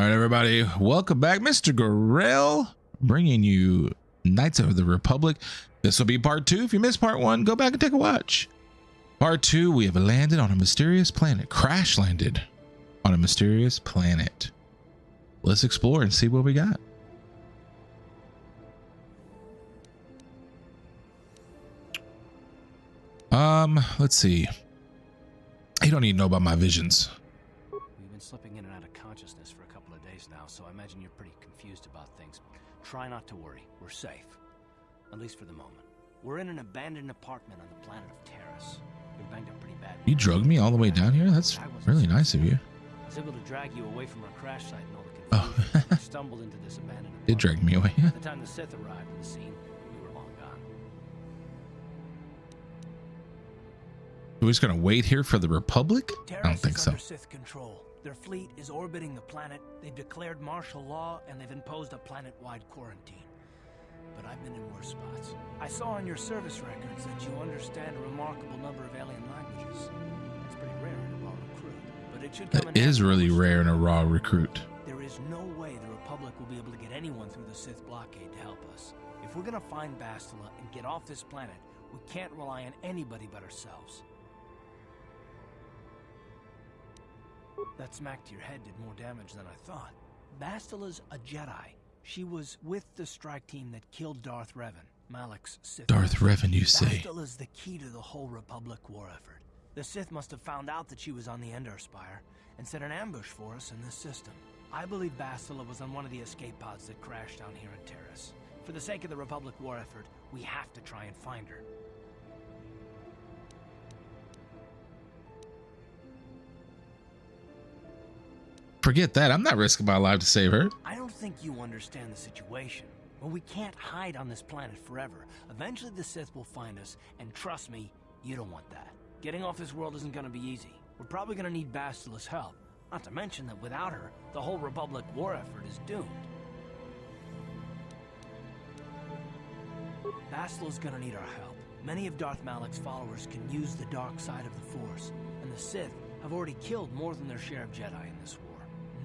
right, everybody, welcome back. Mr. Gorell bringing you Knights of the Republic. This will be part 2. If you missed part 1, go back and take a watch. Part 2, we have landed on a mysterious planet, crash landed on a mysterious planet. Let's explore and see what we got. Let's see. You don't need to know about my visions. We've been slipping in and out of consciousness for a couple of days now, so I imagine you're pretty confused about things. Try not to worry. We're safe. At least for the moment. We're in an abandoned apartment on the planet of Taris. You're banged up pretty bad. You drugged me all the way down here? That's really nice of you. I was able to drag you away from our crash site and all the confusion. Oh. Stumbled into this abandoned apartment. It dragged me away. By the time the Sith arrived at the scene, we were long gone. We're just gonna wait here for the Republic? Taris I don't think is so. under Sith control. Their fleet is orbiting the planet. They've declared martial law and they've imposed a planet-wide quarantine. But I've been in worse spots. I saw on your service records that you understand a remarkable number of alien languages. It's pretty rare in a raw recruit, but it should come That is really rare in a raw recruit. There is no way the Republic will be able to get anyone through the Sith blockade to help us. If we're gonna find Bastila and get off this planet, we can't rely on anybody but ourselves. That smack to your head did more damage than I thought. Bastila's a Jedi. She was with the strike team that killed Darth Revan, Malak's Sith. Darth Revan, you say? Bastila's the key to the whole Republic war effort. The Sith must have found out that she was on the Endar Spire and set an ambush for us in this system. I believe Bastila was on one of the escape pods that crashed down here in Taris. For the sake of the Republic war effort, we have to try and find her. Forget that. I'm not risking my life to save her. I don't think you understand the situation. Well, we can't hide on this planet forever. Eventually the Sith will find us, and trust me, you don't want that. Getting off this world isn't gonna be easy. We're probably gonna need Bastila's help. Not to mention that without her, the whole Republic war effort is doomed. Bastila's gonna need our help. Many of Darth Malak's followers can use the dark side of the Force, and the Sith have already killed more than their share of Jedi in this war.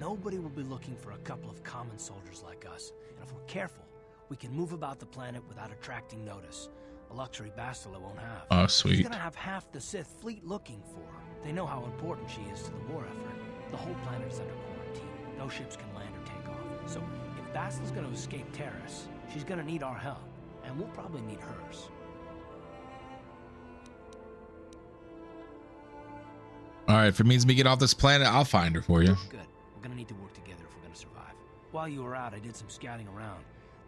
Nobody will be looking for a couple of common soldiers like us, and if we're careful, we can move about the planet without attracting notice. A luxury Bastila won't have. Oh, She's sweet. gonna have half the Sith fleet looking for her. They know how important she is to the war effort. The whole planet is under quarantine. No ships can land or take off. So if Bastila's gonna escape Taris, she's gonna need our help, and we'll probably need hers. All right, if it means me get off this planet, I'll find her for you. Good. We're gonna need to work together if we're gonna survive. While you were out, I did some scouting around.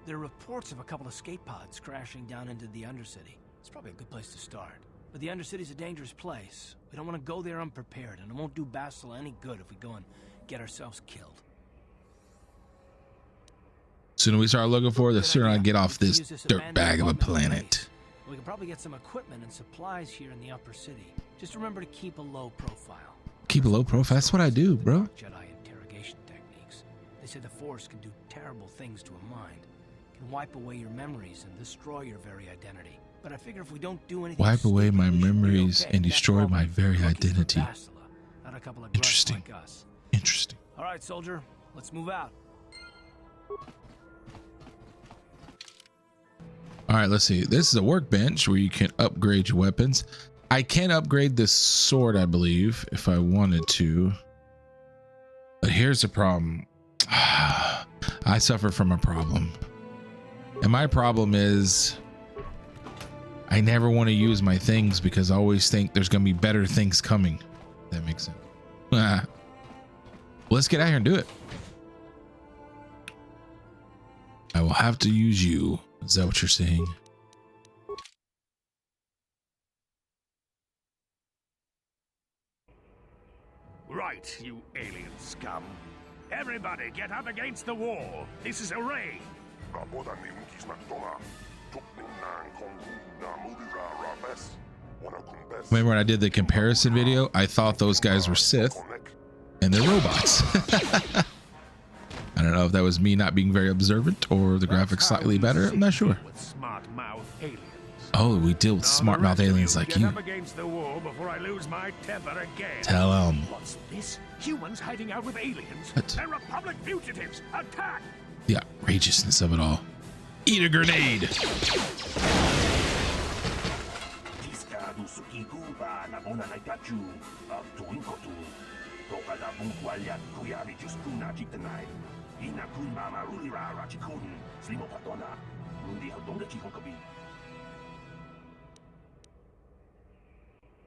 There are reports of a couple of escape pods crashing down into the Undercity. It's probably a good place to start. But the Undercity's a dangerous place. We don't want to go there unprepared, and it won't do Bastila any good if we go and get ourselves killed. Sooner we start looking for her, the Good sooner I idea. get off We this can use dirt abandoned bag of a apartment as planet. base. We can probably get some equipment and supplies here in the upper city. Just remember to keep a low profile. Keep a low profile. That's what I do, bro. Jedi interrogation techniques. They say the Force can do terrible things to a mind. Can wipe away your memories and destroy your very identity. But I figure if we don't do anything, Wipe away stupid, my we should be memories okay. and destroy That's my all. very Looking for identity. Bastila, not a couple of grunts Interesting. like us. Interesting. All right, soldier, let's move out. All right, let's see. This is a workbench where you can upgrade your weapons. I can upgrade this sword, I believe, if I wanted to. But here's the problem. I suffer from a problem. And my problem is I never want to use my things because I always think there's going to be better things coming. If that makes sense. Let's get out here and do it. I will have to use you. Is that what you're saying? Right, you alien scum. Everybody get up against the wall. This is a raid. Remember when I did the comparison video? I thought those guys were Sith and they're robots. I don't know if that was me not being very observant or the graphics slightly better. I'm not sure. With smart mouth aliens. Oh, we deal with Now, smart the mouth rest of aliens like get you. up against the wall before I lose my temper again. Tell them. What's this? Humans hiding out with aliens? What? They're Republic fugitives! Attack! The outrageousness of it all. Eat a grenade.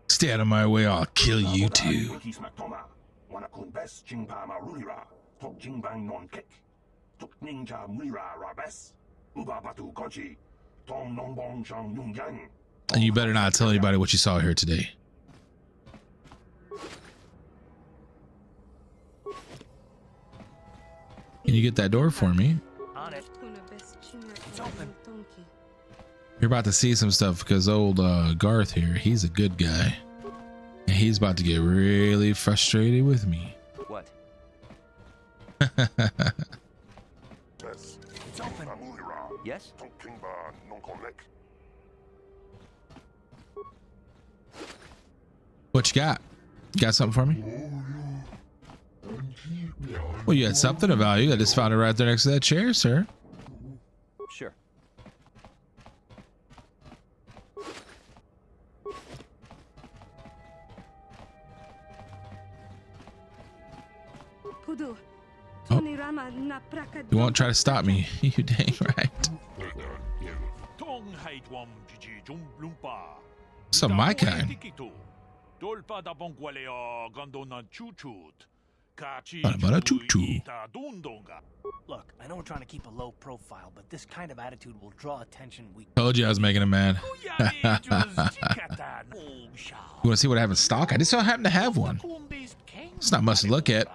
Stay out of my way, I'll kill you too. And you better not tell anybody what you saw here today. Can you get that door for me? On it. It's open. You're about to see some stuff because old Garth here, he's a good guy. And he's about to get really frustrated with me. What? It's open. Yes? What you got? Got something for me? Well, you had something of value. I just found it right there next to that chair, sir. Sure. Oh. You won't try to stop me. You dang right. Some my kind. About a choo-choo. Look, I know we're trying to keep a low profile, but this kind of attitude will draw attention. We Told you I was making him mad. You want to see what I have in stock? I just don't happen to have one. It's not much to look at,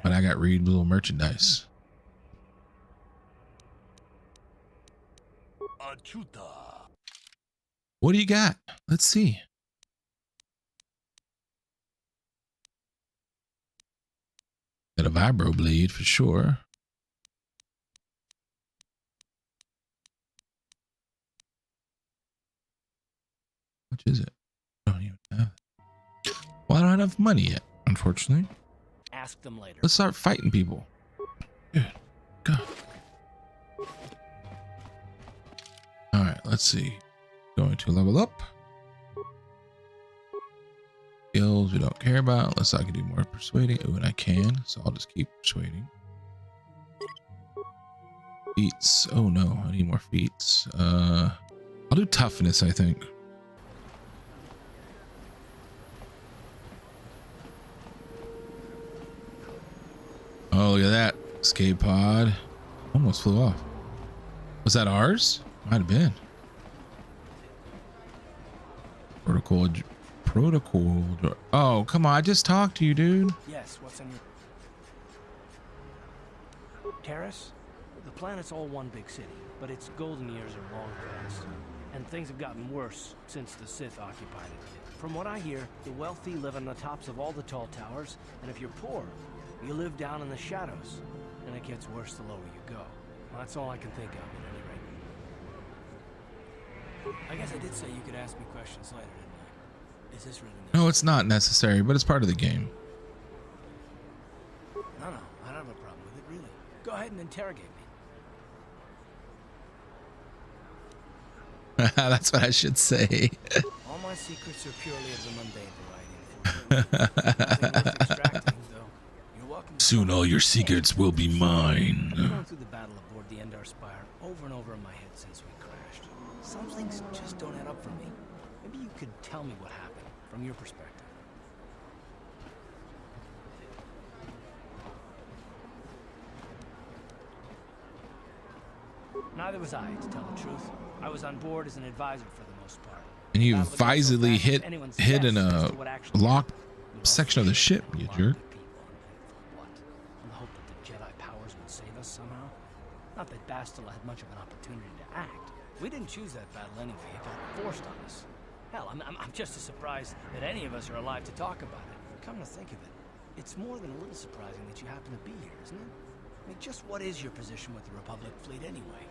but I got readable merchandise. What do you got? Let's see. Got a vibro blade for sure. Which is it? I don't even have it. Well, I don't have enough money yet, unfortunately. ask them later. Let's start fighting people. Good God. All right, let's see. Going to level up. Skills we don't care about unless I can do more persuading. Oh, and I can, so I'll just keep persuading. Feats. Oh no, I need more feats. I'll do toughness, I think. Oh, look at that. Escape pod. Almost flew off. Was that ours? Might have been. Protocol. Oh, come on. I just talked to you, dude. Yes, what's on your... Taris? The planet's all one big city, but its golden years are long past. And things have gotten worse since the Sith occupied it. From what I hear, the wealthy live on the tops of all the tall towers, and if you're poor, you live down in the shadows. And it gets worse the lower you go. Well, that's all I can think of, at any rate. I guess I did say you could ask me questions later, didn't I? Is this really necessary? No, it's not necessary, but it's part of the game. No, I don't have a problem with it, really. Go ahead and interrogate me. That's what I should say. All my secrets are purely of the mundane variety. Nothing worth extracting, though. You're welcome to Soon all your secrets will be mine. I've been going through the battle aboard the Endar Spire over and over in my head since we crashed. Some things just don't add up for me. Maybe you could tell me what happened from your perspective. Neither was I, to tell the truth. I was on board as an advisor for the most part. And you Battle against so advisedly fast, anyone's hid in guess a as to what actually locked happened. We section of the ship, you lost jerk. good people, and for what? In the hope that the Jedi powers would save us somehow? Not that Bastila had much of an opportunity to act. We didn't choose that battle anyway. It got forced on us. Hell, I'm just as surprised that any of us are alive to talk about it. Come to think of it, it's more than a little surprising that you happen to be here, isn't it? I mean, just what is your position with the Republic fleet anyway?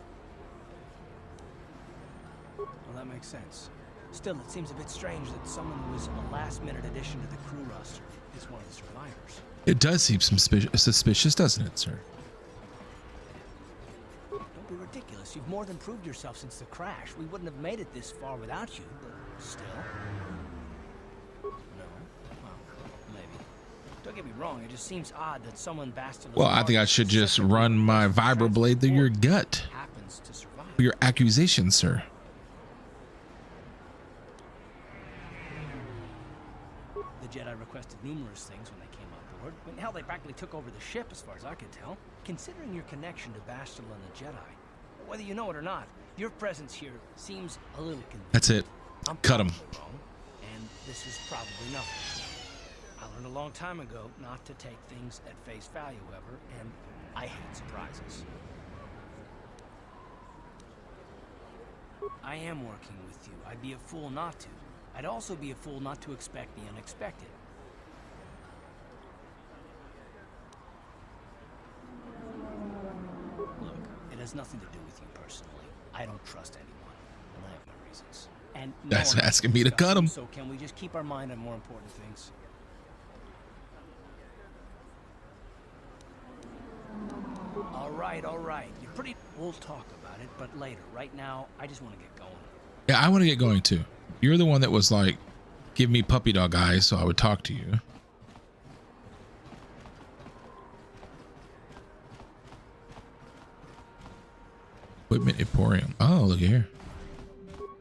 Well, that makes sense. Still, it seems a bit strange that someone who was a last-minute addition to the crew roster is one of the survivors. It does seem suspicious, doesn't it, sir? Don't be ridiculous. You've more than proved yourself since the crash. We wouldn't have made it this far without you, but still. No? Well, maybe. Don't get me wrong, it just seems odd that someone vast. Well, I think I should just run my vibroblade through your gut. Happens to survive. For your accusation, sir. The Jedi requested numerous things when they came on board. I mean, hell, they practically took over the ship as far as I could tell. Considering your connection to Bastila and the Jedi, whether you know it or not, your presence here seems a little convenient. That's it. I'm Cut him. wrong, and this is probably nothing. I learned a long time ago not to take things at face value ever, and I hate surprises. I am working with you. I'd be a fool not to. I'd also be a fool not to expect the unexpected. Look, it has nothing to do with you personally. I don't trust anyone, and I have my reasons. And no That's one asking me to cut him. So can we just keep our mind on more important things? All right. You're pretty. We'll talk about it, but later. Right now, I just want to get going. Yeah, I want to get going too. You're the one that was like, give me puppy dog eyes so I would talk to you. Equipment emporium. Oh, look here.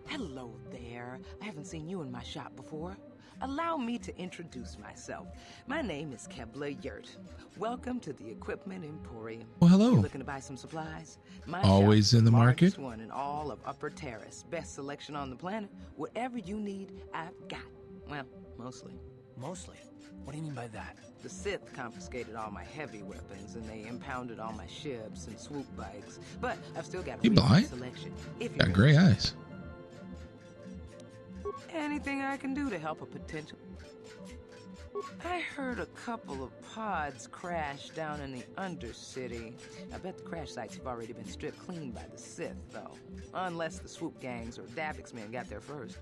Hello there. I haven't seen you in my shop before. Allow me to introduce myself. My name is Kebla Yurt. Welcome to the Equipment Emporium. Well, hello. You looking to buy some supplies? My Always shop is in the market? largest one in all of Upper Taris. Best selection on the planet. Whatever you need, I've got. Well, mostly. Mostly. What do you mean by that? The Sith confiscated all my heavy weapons, and they impounded all my ships and swoop bikes. But I've still got a You really good blind? selection. If you're Got gray eyes. anything I can do to help a potential. I heard a couple of pods crash down in the Undercity. I bet the crash sites have already been stripped clean by the Sith, though. Unless the swoop gangs or Davik's men got there first.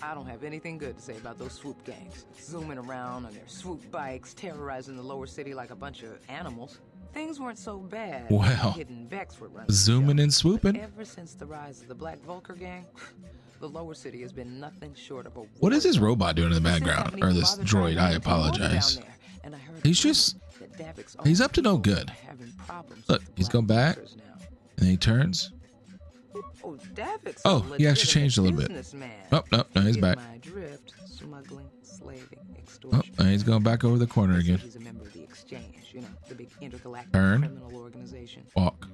I don't have anything good to say about those swoop gangs. Zooming around on their swoop bikes, terrorizing the lower city like a bunch of animals. Things weren't so bad. Wow. Hidden Vex were running Zooming the and show. swooping. But ever since the rise of the Black Vulcar gang, the lower city has been nothing short of a What is war this zone. robot doing in the The Sith background? haven't Or even this bothered droid? trying I anything more apologize. down there. And I heard He's just- that Davik's he's own up to no people good. are having problems Look, with he's Black going back. Vulcars now. And he turns. Oh, Davik's Oh, a he actually legitimate changed a little bit. businessman. Oh, no, he's Get back. my drift, smuggling, slaving, Oh, extortion. and he's going back over the corner They say again. He's a member of the Exchange, you know, the big intergalactic Turn. criminal organization. Walk.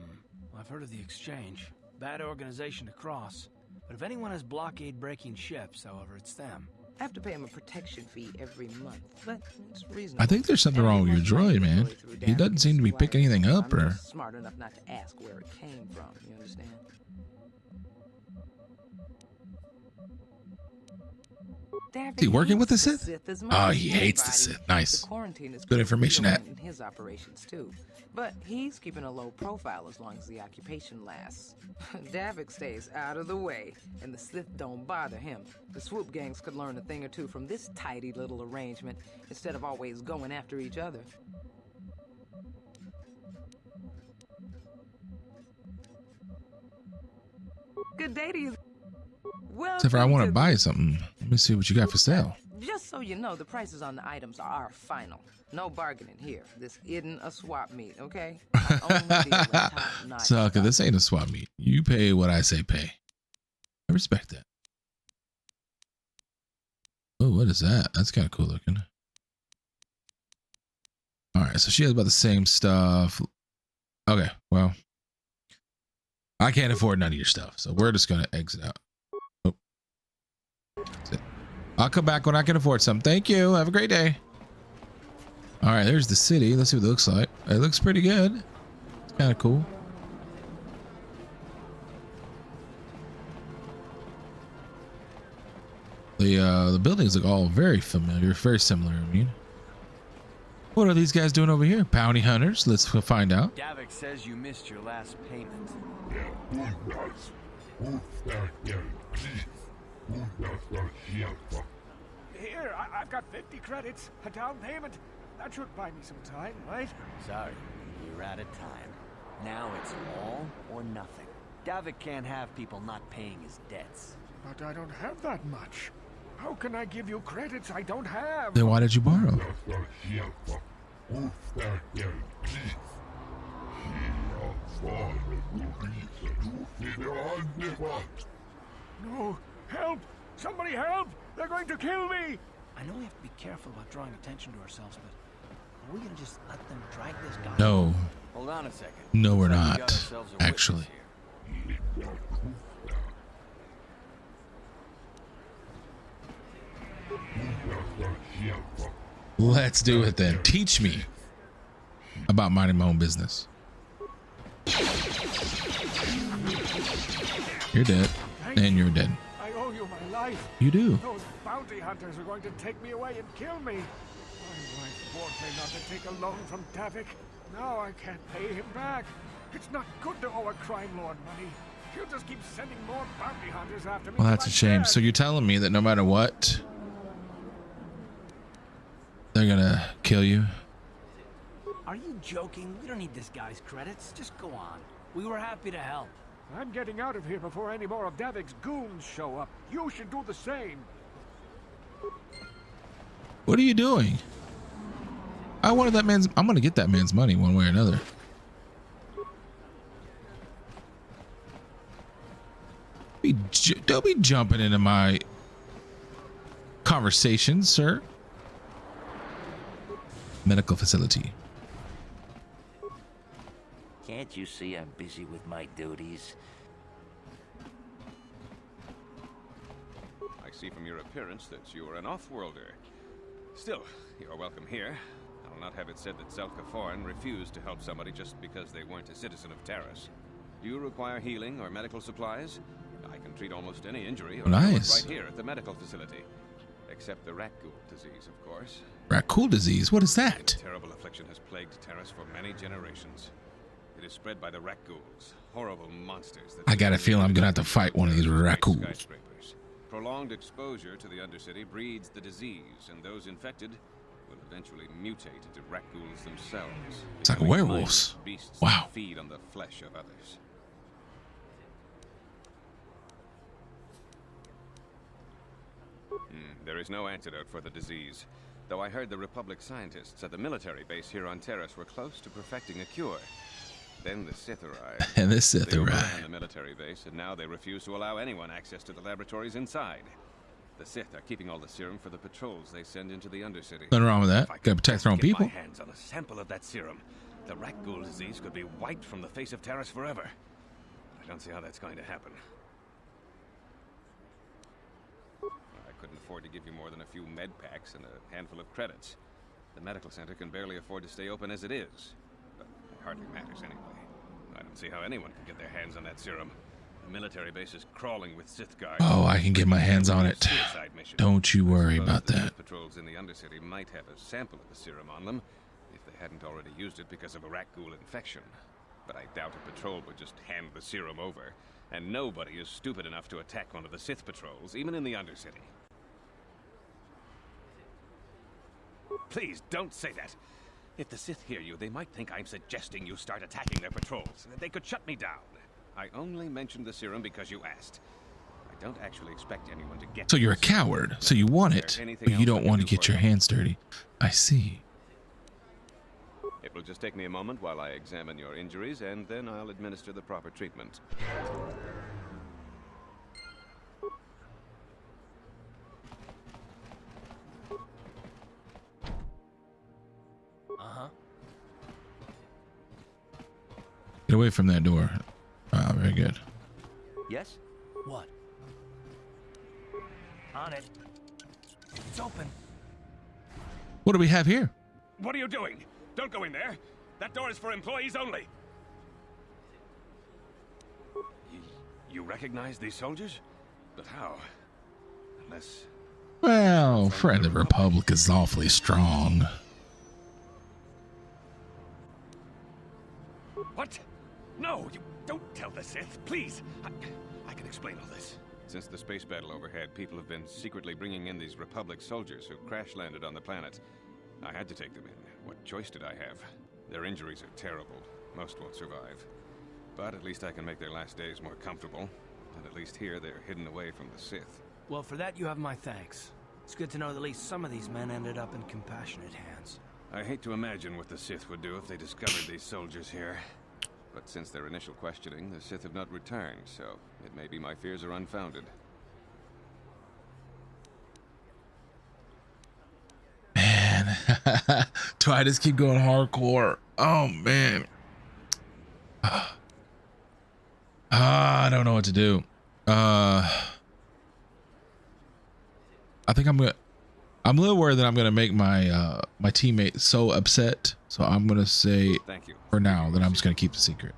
Well, I've heard of the Exchange. Bad organization to cross. But if anyone has blockade-breaking ships, however, it's them. I have to pay him a protection fee every month, but it's reasonable. I think there's something wrong with your droid, man. He doesn't seem to be picking anything up, I'm or just smart enough not to ask where it came from, you understand? is he working with the Sith? As much Oh, as he hates the anybody. Sith. Nice. The quarantine is Good information, prevalent that. in his operations too, but he's keeping a low profile as long as the occupation lasts. Davik stays out of the way, and the Sith don't bother him. The swoop gangs could learn a thing or two from this tidy little arrangement instead of always going after each other. Good day to you. Well, except for I want to buy something. Let me see what you got for sale. Just so you know, the prices on the items are final. No bargaining here. This isn't a swap meet, okay? I only deal in top-notch Sucker, stuff. this ain't a swap meet. You pay what I say pay. I respect that. Oh, what is that? That's kind of cool looking. All right, so she has about the same stuff. Okay, well, I can't afford none of your stuff, so we're just gonna exit out. Oh. That's it. I'll come back when I can afford something. Thank you. Have a great day. All right, there's the city. Let's see what it looks like. It looks pretty good. It's kind of cool. The buildings look all very familiar, very similar. I mean, what are these guys doing over here? Bounty hunters. Let's find out. Davik says you missed your last payment. Here, I've got 50 credits, a down payment. That should buy me some time, right? Sorry, you're out of time. Now it's all or nothing. Davik can't have people not paying his debts. But I don't have that much. How can I give you credits I don't have? Then why did you borrow? No, help! Somebody help! They're going to kill me! I know we have to be careful about drawing attention to ourselves, but are we gonna just let them drag this guy? No. Hold on a second. No, we're Looks like we got not. ourselves a witness Actually. here. Let's do it then. Teach me about minding my own business. You're dead. And you're dead. I owe you my life. You do. Those bounty hunters are going to take me away and kill me. My wife warned me not to take a loan from Davik. Now I can't pay him back. It's not good to owe a crime lord money. He'll just keep sending more bounty hunters after me. Well, till that's a I'm shame. dead. So you're telling me that no matter what, they're gonna kill you? Are you joking? We don't need this guy's credits. Just go on. We were happy to help. I'm getting out of here before any more of Davik's goons show up. You should do the same. What are you doing? I wanted that man's. I'm gonna get that man's money one way or another. Don't be jumping into my conversation, sir. Medical facility. Can't you see I'm busy with my duties? I see from your appearance that you are an off-worlder. Still, you are welcome here. I'll not have it said that Zelka refused to help somebody just because they weren't a citizen of Taris. Do you require healing or medical supplies? I can treat almost any injury or Nice. right here at the medical facility. Except the rat ghoul disease, of course. Raccoon disease. What is that? Terrible affliction has plagued Taris for many generations. It is spread by the rat ghouls, horrible monsters. That I got a feeling I'm gonna have to fight one of these raccoons. Skyscrapers. Prolonged exposure to the Undercity breeds the disease, and those infected will eventually mutate into rat ghouls themselves. It's like becoming werewolves. mindless beasts Wow. that feed on the flesh of others. There is no antidote for the disease, though I heard the Republic scientists at the military base here on Taris were close to perfecting a cure. Then the Sith arrived. And this Sith They overran arrived. the military base, and now they refuse to allow anyone access to the laboratories inside. The Sith are keeping all the serum for the patrols they send into the Undercity. Nothing wrong with that. If I Gotta could protect their own get people. my hands on a sample of that serum, the rat ghoul disease could be wiped from the face of Taris forever. But I don't see how that's going to happen. I couldn't afford to give you more than a few med packs and a handful of credits. The medical center can barely afford to stay open as it is. But it hardly matters anyway. I don't see how anyone can get their hands on that serum. The military base is crawling with Sith guards. Oh, I can get my hands on it. Suicide mission. Don't you worry Suppose about the that. Sith patrols in the Undercity might have a sample of the serum on them, if they hadn't already used it because of a rat ghoul infection. But I doubt a patrol would just hand the serum over, and nobody is stupid enough to attack one of the Sith patrols, even in the Undercity. Please, don't say that. If the Sith hear you, they might think I'm suggesting you start attacking their patrols. They could shut me down. I only mentioned the serum because you asked. I don't actually expect anyone to get So you're a the serum. coward. So you want it, Anything but you else I don't can want to do get for your you? hands dirty. I see. It will just take me a moment while I examine your injuries, and then I'll administer the proper treatment. Uh-huh. Get away from that door. Ah, very good. Yes? What? On it. It's open. What do we have here? What are you doing? Don't go in there. That door is for employees only. You recognize these soldiers? But how? Unless... Well, friend of the Republic is awfully strong. What? No, you don't tell the Sith, please. I can explain all this. Since the space battle overhead, people have been secretly bringing in these Republic soldiers who crash-landed on the planet. I had to take them in. What choice did I have? Their injuries are terrible. Most won't survive. But at least I can make their last days more comfortable. And at least here, they're hidden away from the Sith. Well, for that you have my thanks. It's good to know that at least some of these men ended up in compassionate hands. I hate to imagine what the Sith would do if they discovered these soldiers here. But since their initial questioning, the Sith have not returned, so it may be my fears are unfounded. Man, do I just keep going hardcore? Oh man, I don't know what to do. I think I'm a little worried that I'm gonna make my my teammate so upset. So I'm gonna say Thank you. for now that I'm just gonna keep the secret.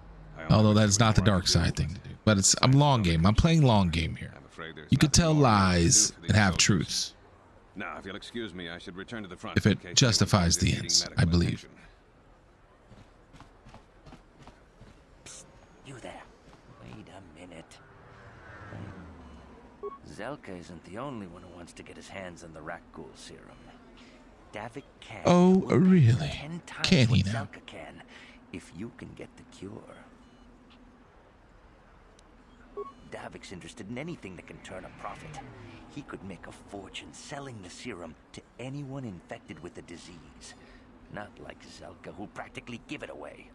Although that's not the dark side thing to do. But I'm long game. I'm playing long game here. I'm afraid there's You could nothing tell more I can lies do for these and have soldiers. truths Now, if you'll excuse me, I should return to the front if in it case anyone justifies finds the needing ends, medical I believe. attention. You there. Wait a minute. Zelka isn't the only one who wants to get his hands on the Rakghoul serum. Davik can. Oh, will pay really? 10 times Can he what now? Zelka can, if you can get the cure. Davik's interested in anything that can turn a profit. He could make a fortune selling the serum to anyone infected with the disease. Not like Zelka, who'll practically give it away.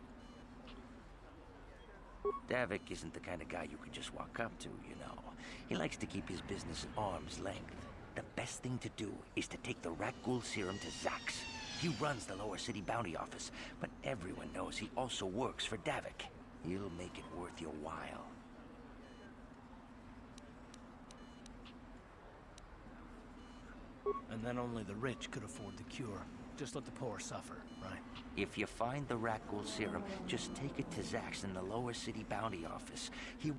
Davik isn't the kind of guy you could just walk up to, you know. He likes to keep his business at arm's length. The best thing to do is to take the Rakghoul serum to Zax. He runs the lower city bounty office, but everyone knows he also works for Davik. He'll make it worth your while. And then only the rich could afford the cure. Just let the poor suffer, right? If you find the Rakghoul serum, just take it to Zax in the lower city bounty office. He...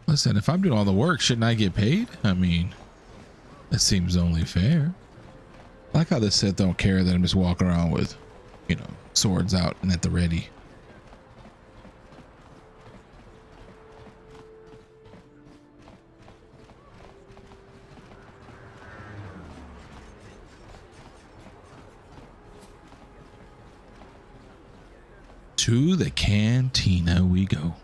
Listen, if I'm doing all the work, shouldn't I get paid? I mean, that seems only fair. I like how the Sith don't care that I'm just walking around with, you know, swords out and at the ready. To the cantina we go.